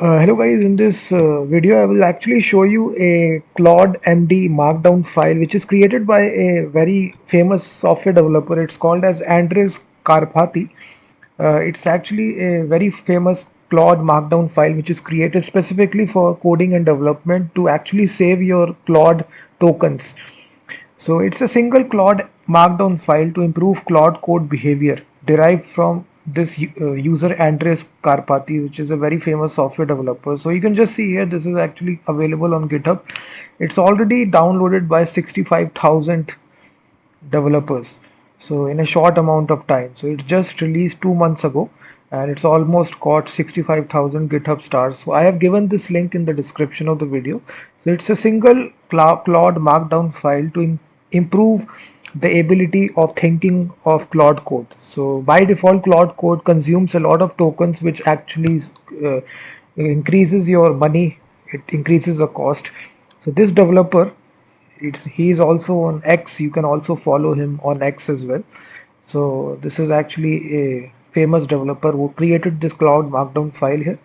Hello guys, in this video I will actually show you a CLAUDE.md markdown file which is created by a very famous software developer. It's called as Andres Karpathy. It's actually a very famous Claude markdown file which is created specifically for coding and development to actually save your Claude tokens. So it's a single Claude markdown file to improve Claude code behavior derived from this user Andres Karpathy, which is a very famous software developer. So you can just see here, this is actually available on GitHub. It's already downloaded by 65,000 developers. So in a short amount of time. So it just released 2 months ago and it's almost got 65,000 GitHub stars. So I have given this link in the description of the video. So it's a single Claude markdown file to improve the ability of thinking of Claude code. So by default, Claude code consumes a lot of tokens, which actually increases your money. It increases the cost. So this developer, he is also on X. You can also follow him on X as well. So this is actually a famous developer who created this Claude markdown file here.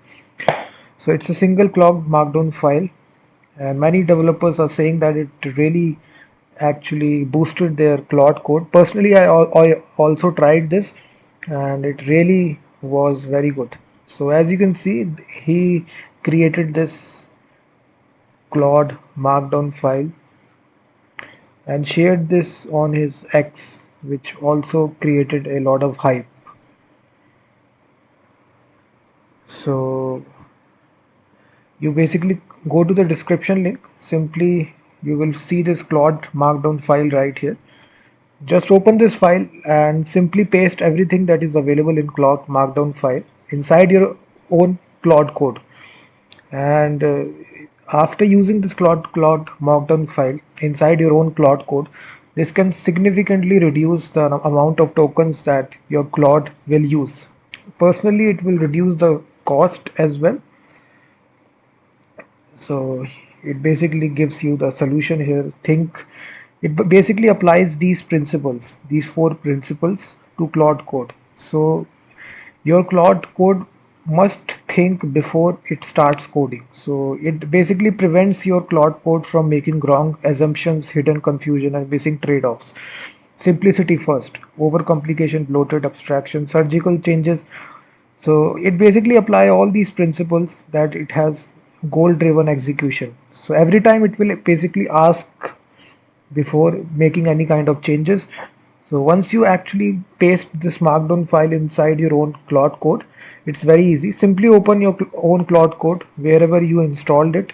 So it's a single Claude markdown file, and many developers are saying that it really actually boosted their Claude code. Personally, I also tried this, and it really was very good. So as you can see, he created this Claude markdown file and shared this on his X, which also created a lot of hype. So you basically go to the description link, simply you will see this Claude markdown file right here. Just open this file and simply paste everything that is available in Claude markdown file inside your own Claude code. And after using this Claude markdown file inside your own Claude code, this can significantly reduce the amount of tokens that your Claude will use. Personally, it will reduce the cost as well. So it basically gives you the solution here. Think it basically applies these principles, these four principles to Claude code. So your Claude code must think before it starts coding. So it basically prevents your Claude code from making wrong assumptions, hidden confusion, and missing trade-offs. Simplicity first, overcomplication, bloated abstraction, surgical changes. So it basically apply all these principles that it has goal-driven execution. So every time it will basically ask before making any kind of changes. So once you actually paste this markdown file inside your own Claude code, it's very easy. Simply open your own Claude code wherever you installed it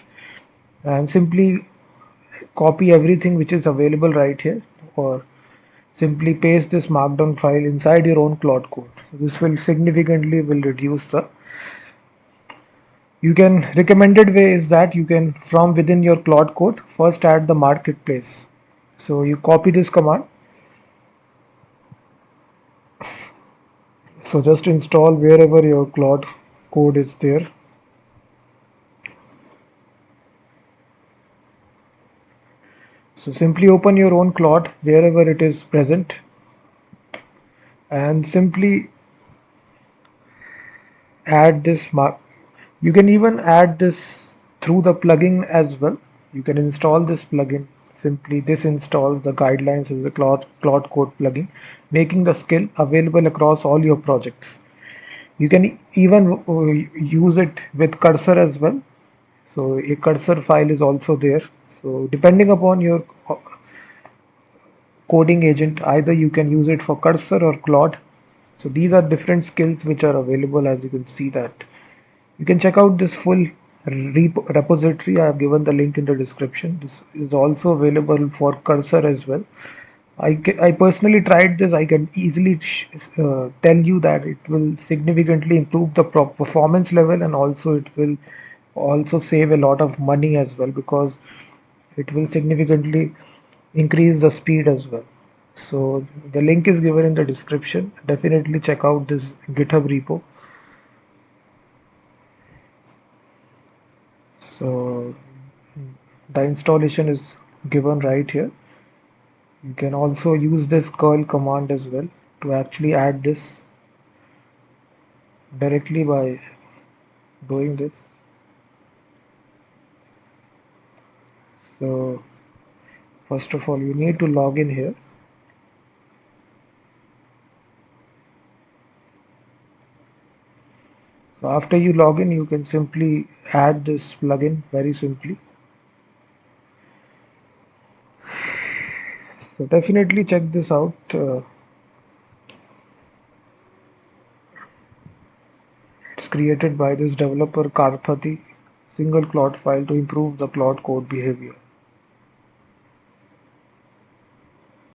and simply copy everything which is available right here, or simply paste this markdown file inside your own Claude code. This will significantly will reduce the. You can recommended way is that you can from within your Claude code first add the marketplace. So you copy this command. So just install wherever your Claude code is there. So simply open your own Claude wherever it is present and simply add this mark. You can even add this through the plugin as well. You can install this plugin. Simply this installs the guidelines of the Claude Code plugin, making the skill available across all your projects. You can even use it with cursor as well. So a cursor file is also there. So depending upon your coding agent, either you can use it for cursor or Claude. So these are different skills which are available, as you can see that. You can check out this full repository. I have given the link in the description. This is also available for cursor as well. I personally tried this. I can easily tell you that it will significantly improve the performance level, and also it will also save a lot of money as well, because it will significantly increase the speed as well. So the link is given in the description. Definitely check out this GitHub repo. So the installation is given right here. You can also use this curl command as well to actually add this directly by doing this. So first of all, you need to log in here. So after you log in, you can simply add this plugin very simply. So definitely check this out. It's created by this developer Karpathy, single Claude file to improve the Claude code behavior.